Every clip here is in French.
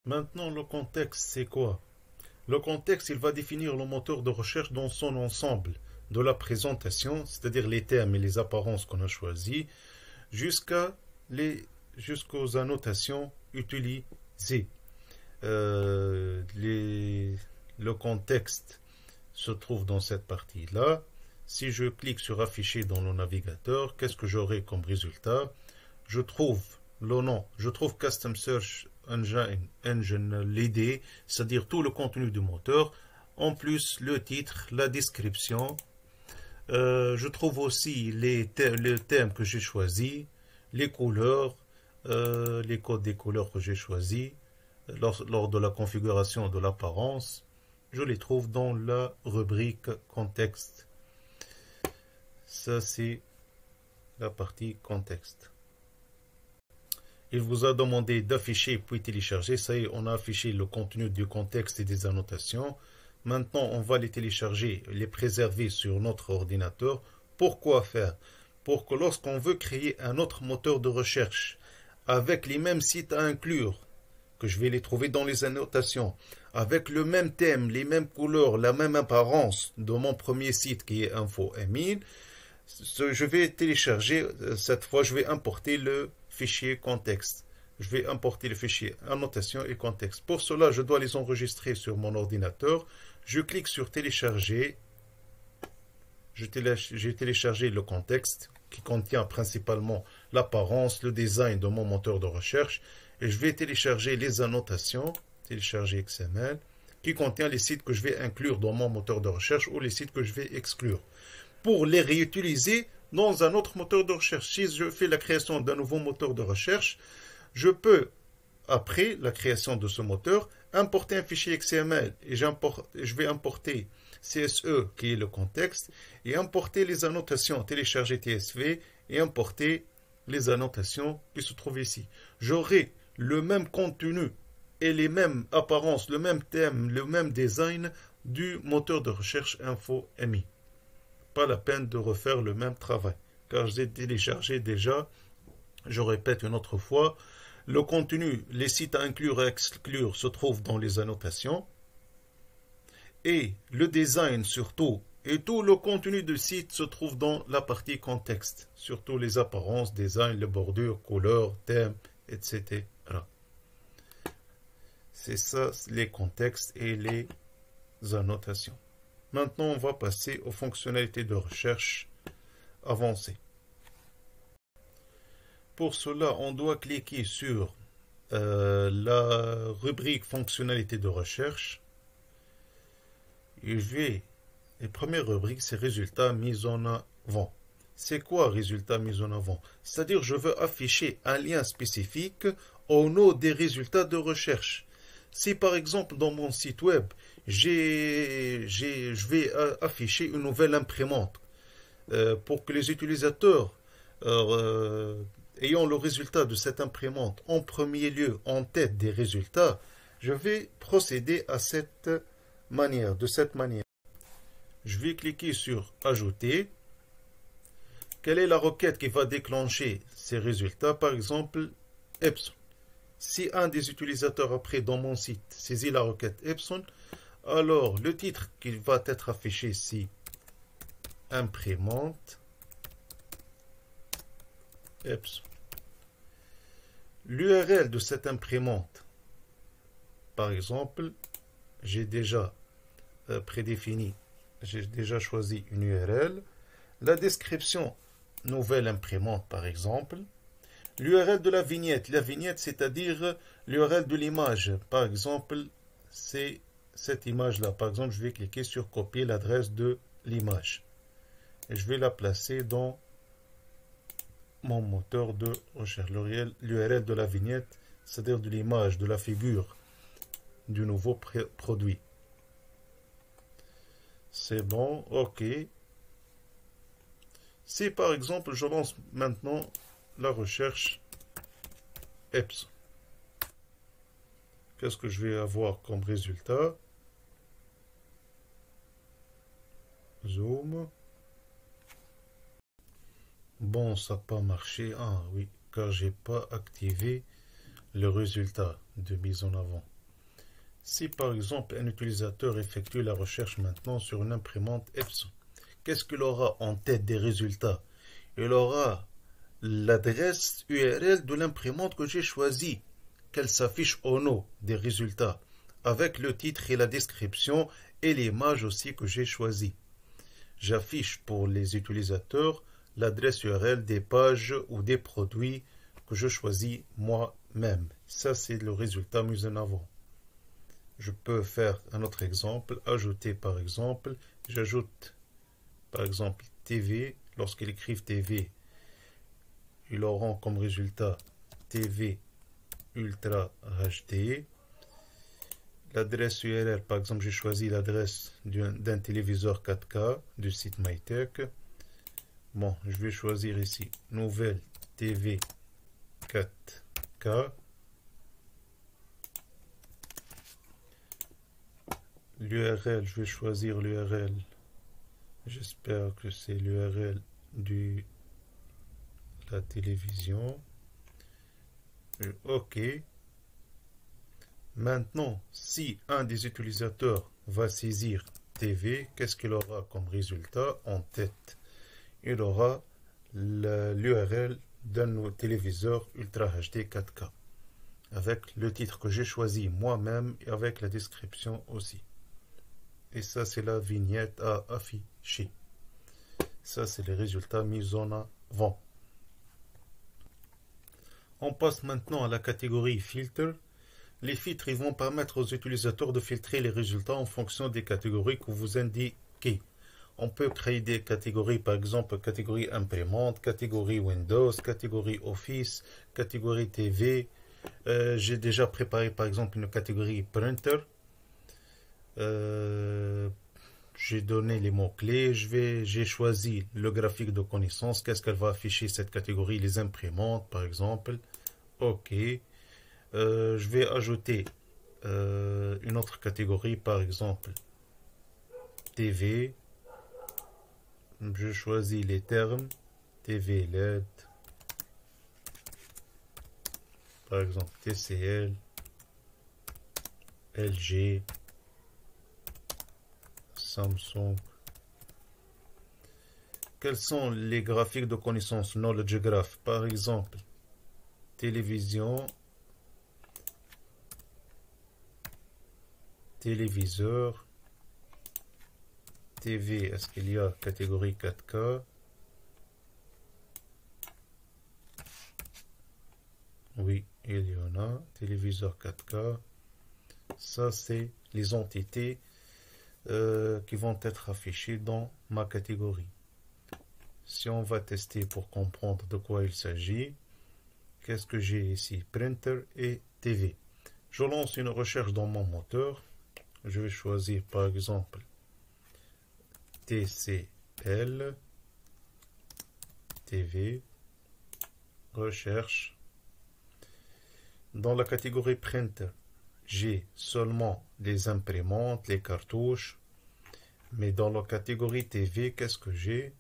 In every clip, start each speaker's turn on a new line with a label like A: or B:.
A: Maintenant, le contexte, c'est quoi? Le contexte, il va définir le moteur de recherche dans son ensemble, de la présentation, c'est-à-dire les termes et les apparences qu'on a choisis, jusqu'à jusqu'aux annotations utilisées. Le contexte se trouve dans cette partie-là. Si je clique sur afficher dans le navigateur, qu'est-ce que j'aurai comme résultat? Je trouve le nom, je trouve Custom Search Engine l'idée, c'est-à-dire tout le contenu du moteur, en plus le titre, la description. Je trouve aussi les thèmes que j'ai choisis, les couleurs, les codes des couleurs que j'ai choisis lors de la configuration de l'apparence. Je les trouve dans la rubrique contexte. Ça, c'est la partie contexte. Il vous a demandé d'afficher puis télécharger. Ça y est, on a affiché le contenu du contexte et des annotations. Maintenant, on va les télécharger, les préserver sur notre ordinateur. Pourquoi faire? Pour que lorsqu'on veut créer un autre moteur de recherche avec les mêmes sites à inclure, que je vais les trouver dans les annotations, avec le même thème, les mêmes couleurs, la même apparence de mon premier site qui est InfoEmile, je vais télécharger, cette fois je vais importer le fichier contexte. Je vais importer le fichier annotation et contexte. Pour cela, je dois les enregistrer sur mon ordinateur. Je clique sur télécharger. J'ai téléchargé le contexte qui contient principalement l'apparence, le design de mon moteur de recherche. Et je vais télécharger les annotations, télécharger XML, qui contient les sites que je vais inclure dans mon moteur de recherche ou les sites que je vais exclure, pour les réutiliser dans un autre moteur de recherche. Si je fais la création d'un nouveau moteur de recherche, je peux, après la création de ce moteur, importer un fichier XML et je vais importer CSE qui est le contexte et importer les annotations, télécharger TSV et importer les annotations qui se trouvent ici. J'aurai le même contenu et les mêmes apparences, le même thème, le même design du moteur de recherche InfoEmile. Pas la peine de refaire le même travail, car j'ai téléchargé déjà, je répète une autre fois, le contenu, les sites à inclure et exclure se trouvent dans les annotations, et le design surtout, et tout le contenu du site se trouve dans la partie contexte, surtout les apparences, design, les bordures, couleurs, thèmes, etc. C'est ça, les contextes et les annotations. Maintenant, on va passer aux fonctionnalités de recherche avancées. Pour cela, on doit cliquer sur la rubrique fonctionnalités de recherche. Et les premières rubriques, c'est résultats mis en avant. C'est quoi résultats mis en avant? C'est-à-dire, je veux afficher un lien spécifique au nom des résultats de recherche. Si par exemple dans mon site web, je vais afficher une nouvelle imprimante pour que les utilisateurs ayant le résultat de cette imprimante en premier lieu en tête des résultats, je vais procéder à de cette manière. Je vais cliquer sur ajouter. Quelle est la requête qui va déclencher ces résultats? Par exemple, Epson. Si un des utilisateurs après dans mon site saisit la requête Epson, alors le titre qui va être affiché ici, imprimante Epson. L'URL de cette imprimante, par exemple, j'ai déjà prédéfini, j'ai déjà choisi une URL. La description, nouvelle imprimante par exemple. L'URL de la vignette, c'est-à-dire l'URL de l'image. Par exemple, c'est cette image-là. Par exemple, je vais cliquer sur copier l'adresse de l'image. Et je vais la placer dans mon moteur de recherche. L'URL de la vignette, c'est-à-dire de l'image, de la figure du nouveau produit. C'est bon, ok. Si par exemple, je lance maintenant la recherche Epson. Qu'est-ce que je vais avoir comme résultat? Zoom. Bon, ça n'a pas marché. Ah oui, car j'ai pas activé le résultat de mise en avant. Si par exemple un utilisateur effectue la recherche maintenant sur une imprimante Epson, qu'est-ce qu'il aura en tête des résultats? Il aura l'adresse URL de l'imprimante que j'ai choisie, qu'elle s'affiche au nom des résultats, avec le titre et la description et l'image aussi que j'ai choisie. J'affiche pour les utilisateurs l'adresse URL des pages ou des produits que je choisis moi-même. Ça, c'est le résultat mis en avant. Je peux faire un autre exemple, ajouter par exemple, j'ajoute par exemple TV, lorsqu'ils écrivent TV, ils auront comme résultat TV Ultra HD. L'adresse URL, par exemple, j'ai choisi l'adresse d'un téléviseur 4K du site MyTech. Bon, je vais choisir ici nouvelle TV 4K. L'URL, je vais choisir l'URL. J'espère que c'est l'URL de la télévision. OK. Maintenant, si un des utilisateurs va saisir TV, qu'est-ce qu'il aura comme résultat en tête? Il aura l'URL d'un téléviseur Ultra HD 4K avec le titre que j'ai choisi moi-même et avec la description aussi. Et ça, c'est la vignette à afficher. Ça, c'est les résultats mis en avant. On passe maintenant à la catégorie filtre. Les filtres vont permettre aux utilisateurs de filtrer les résultats en fonction des catégories que vous indiquez. On peut créer des catégories, par exemple, catégorie imprimante, catégorie Windows, catégorie Office, catégorie TV. J'ai déjà préparé, par exemple, une catégorie printer. J'ai donné les mots-clés. J'ai choisi le graphique de connaissance. Qu'est-ce qu'elle va afficher cette catégorie? Les imprimantes, par exemple. OK. Je vais ajouter une autre catégorie, par exemple TV. Je choisis les termes TV LED, par exemple TCL, LG, Samsung. Quels sont les graphiques de connaissance Knowledge Graph? Par exemple, télévision, téléviseur, TV, est-ce qu'il y a catégorie 4K? Oui, il y en a. Téléviseur 4K. Ça, c'est les entités qui vont être affichées dans ma catégorie. Si on va tester pour comprendre de quoi il s'agit, qu'est-ce que j'ai ici? Printer et TV. Je lance une recherche dans mon moteur. Je vais choisir par exemple TCL, TV, recherche. Dans la catégorie printer, j'ai seulement les imprimantes, les cartouches. Mais dans la catégorie TV, qu'est-ce que j'ai?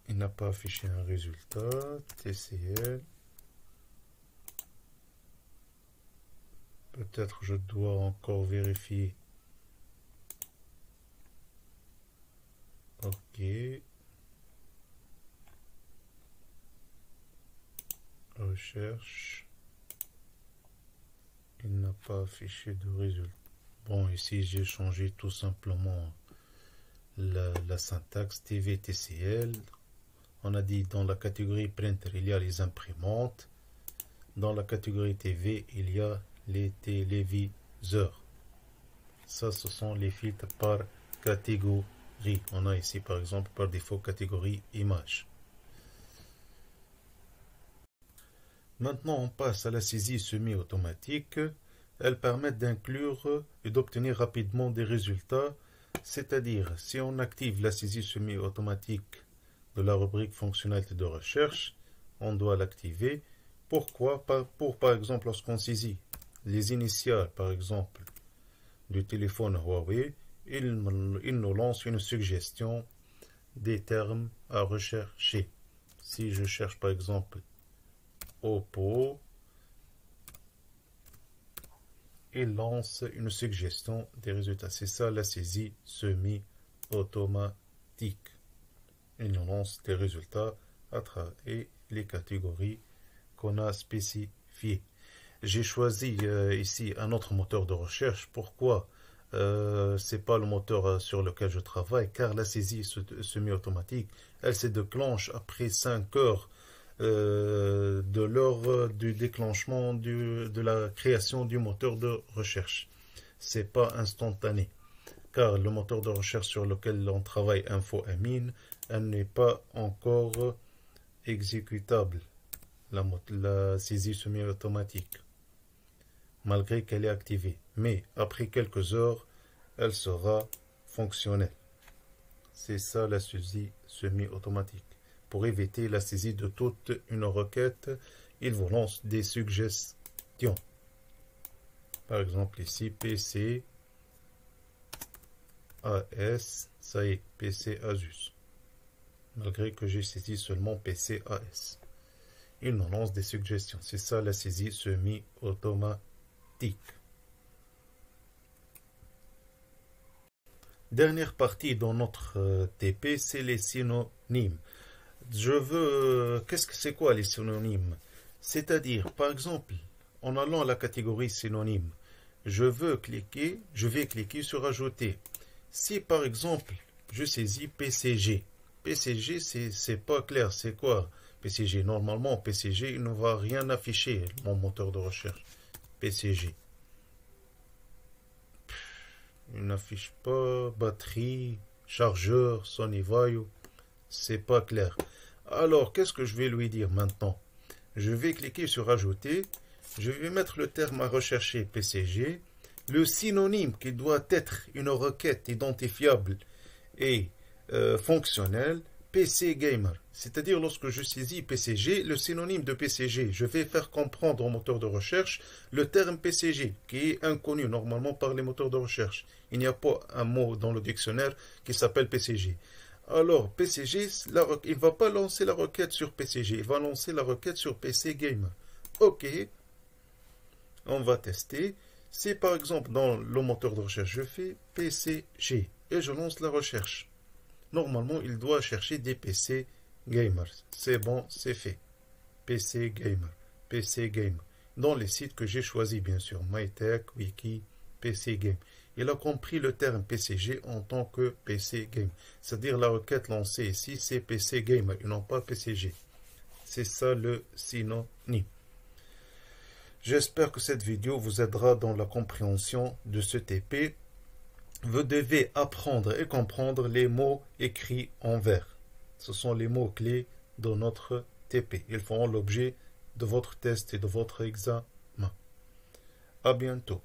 A: Il n'a pas affiché un résultat. TCL. Peut-être je dois encore vérifier. OK. Recherche. Il n'a pas affiché de résultat. Bon, ici j'ai changé tout simplement la syntaxe TV TCL. On a dit dans la catégorie printer, il y a les imprimantes. Dans la catégorie TV, il y a les téléviseurs. Ça, ce sont les filtres par catégorie. On a ici, par exemple, par défaut, catégorie image. Maintenant, on passe à la saisie semi-automatique. Elles permettent d'inclure et d'obtenir rapidement des résultats. C'est-à-dire, si on active la saisie semi-automatique de la rubrique fonctionnalité de recherche, on doit l'activer. Pourquoi? Pour, par exemple, lorsqu'on saisit les initiales, par exemple, du téléphone Huawei, il nous lance une suggestion des termes à rechercher. Si je cherche, par exemple, Oppo, il lance une suggestion des résultats. C'est ça la saisie semi-automatique. Il nous lance des résultats à travers les catégories qu'on a spécifiées. J'ai choisi ici un autre moteur de recherche. Pourquoi c'est pas le moteur sur lequel je travaille? Car la saisie semi-automatique, elle se déclenche après 5 heures de l'heure du déclenchement de la création du moteur de recherche. C'est pas instantané. Car le moteur de recherche sur lequel on travaille, InfoAmine, elle n'est pas encore exécutable, la saisie semi-automatique, malgré qu'elle est activée. Mais après quelques heures, elle sera fonctionnelle. C'est ça la saisie semi-automatique. Pour éviter la saisie de toute une requête, il vous lance des suggestions. Par exemple ici, PC AS, ça y est, PC Asus. Malgré que j'ai saisi seulement PC AS. Il nous lance des suggestions. C'est ça la saisie semi-automatique. Dernière partie dans notre TP, c'est les synonymes. Qu'est-ce que c'est quoi les synonymes? C'est-à-dire, par exemple, en allant à la catégorie synonymes, je vais cliquer sur ajouter. Si par exemple, je saisis PCG. PCG, c'est pas clair. C'est quoi PCG? Normalement, PCG, il ne va rien afficher, mon moteur de recherche. PCG. Il n'affiche pas batterie, chargeur, Sony Vaio. C'est pas clair. Alors, qu'est-ce que je vais lui dire maintenant? Je vais cliquer sur ajouter. Je vais mettre le terme à rechercher PCG. Le synonyme qui doit être une requête identifiable et fonctionnelle, PC Gamer. C'est-à-dire, lorsque je saisis PCG, le synonyme de PCG, je vais faire comprendre au moteur de recherche le terme PCG, qui est inconnu normalement par les moteurs de recherche. Il n'y a pas un mot dans le dictionnaire qui s'appelle PCG. Alors, PCG, il ne va pas lancer la requête sur PCG, il va lancer la requête sur PC Gamer. OK, on va tester. Si par exemple dans le moteur de recherche, je fais PCG et je lance la recherche. Normalement, il doit chercher des PC Gamers. C'est bon, c'est fait. PC Gamer, PC Gamer. Dans les sites que j'ai choisis, bien sûr, MyTech, Wiki, PC Game. Il a compris le terme PCG en tant que PC Game. C'est-à-dire la requête lancée ici, c'est PC Gamer et non pas PCG. C'est ça le synonyme. J'espère que cette vidéo vous aidera dans la compréhension de ce TP. Vous devez apprendre et comprendre les mots écrits en vert. Ce sont les mots clés de notre TP. Ils feront l'objet de votre test et de votre examen. À bientôt.